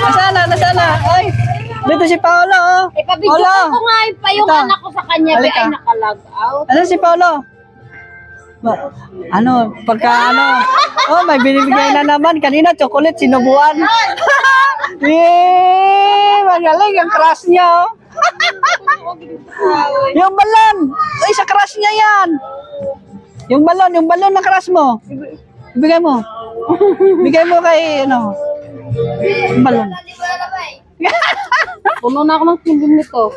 Nasaan na? Ay, dito si Paolo, oh. Ipabidyo ko nga pa yung Ito. anak ko sa kanya, Halika. ay nakalag out. Ano si Paolo? Oh, may binibigay na naman. Kanina, chocolate, sinubuan. Yay! Magaling ang crush niya, oh. Yung balon! Ay, sa crush niya yan! Yung balon na crush mo. Ibigay mo. Bigay mo kay, ano, yung balon. Puno na ako ng simbong nito.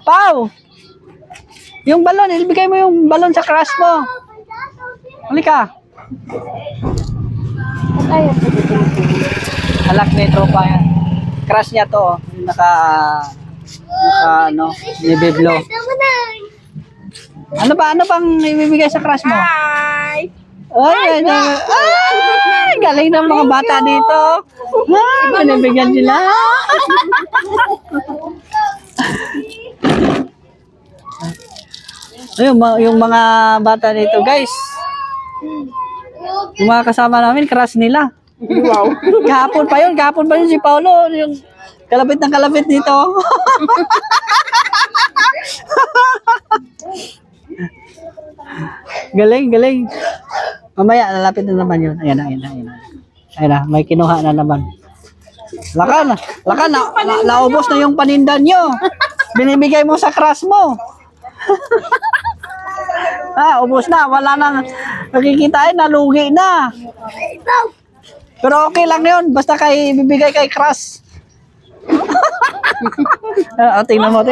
Pau! Yung balon, ibigay mo yung balon sa crush mo. Halika. Alak ni tropa yan. Crush niya to, oh. Yung nibiblo. Ano bang ibibigay sa crush mo? Hi! Ay, galing ng mga bata dito. Binibigyan sila. Ayun, yung mga bata dito, guys. Yung mga kasama namin, crush nila. Wow. Kahapon pa yun si Paolo, yung kalapit ng kalapit dito. Galing. Mamaya, lalapit na naman yun. Ayan na, may kinuha na naman. Lakan, naubos na yung paninda nyo. Binibigay mo sa crush mo. Ubos na, wala nang nakikitain, nalugi na. Pero okay lang yun, basta bibigay kay crush. Tingnan mo.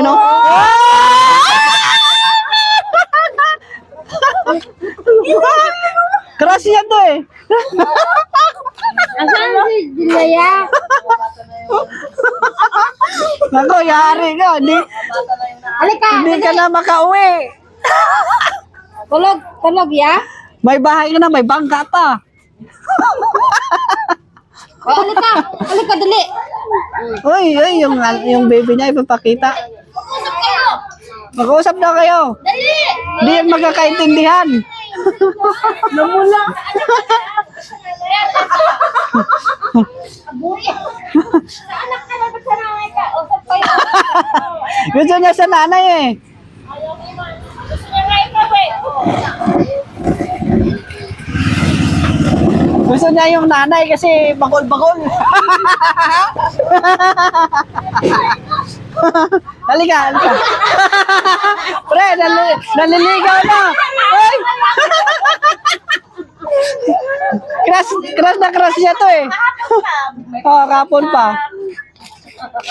Crush yan to eh. Asan si Jilaya? Nako, yari ka. Halika! Hindi ka na makauwi. Tulog ya? May bahay ka na, may bangka pa. Halika, dali. Uy, yung baby niya ipapakita. Mag-uusap na kayo. Dali! Hindi yan magkakaintindihan. Namula. Anak ka na, ba't sa nanay ka? Usap kayo. Gusto niya sa nanay eh. Ayaw mo man. Gusto niya nga ikaw eh. Gusto niya yung nanay kasi bakol-bakol. Halika. Pre, naliligaw na. Ay! Crush niya to eh. Kapon pa.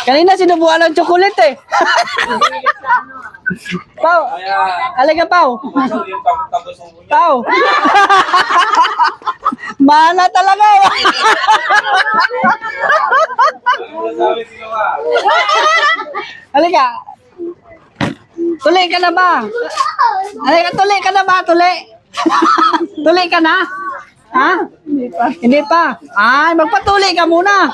Kanina sinubuan ng chocolate eh. Pau, halika Pau. Pau. Mana talaga. Halika. Tuli ka na ba? Halika, tuli ka na ba? Tuli ka na? Ha? Hindi pa. Ay, magpatuli ka muna.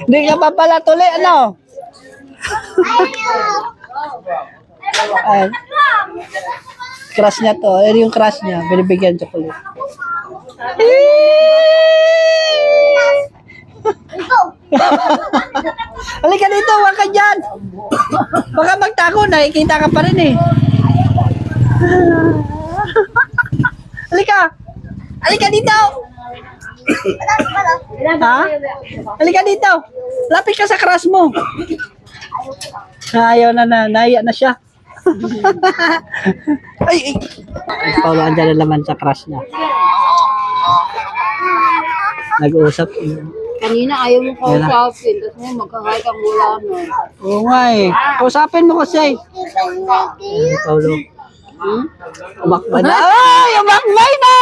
Hindi ka pa pala tuli, ano? Ay, crush niya to. Yan yung crush niya. Binibigyan chocolate. Halika dito, huwag ka dyan. Baka magtako, nakikita ka pa rin eh. Halika dito. Ha? Halika dito. Lapit ka sa crush mo. Ayaw na, naiya na siya. Ay. Paulo, andyan na naman sa crush niya. Nag-uusap. Kanina ayaw mo kausapin, tapos mo magkakahit ang wala mo. Oo nga eh. Kausapin mo kasi. Paulo. Umakbay na. Ay! Umakbay na!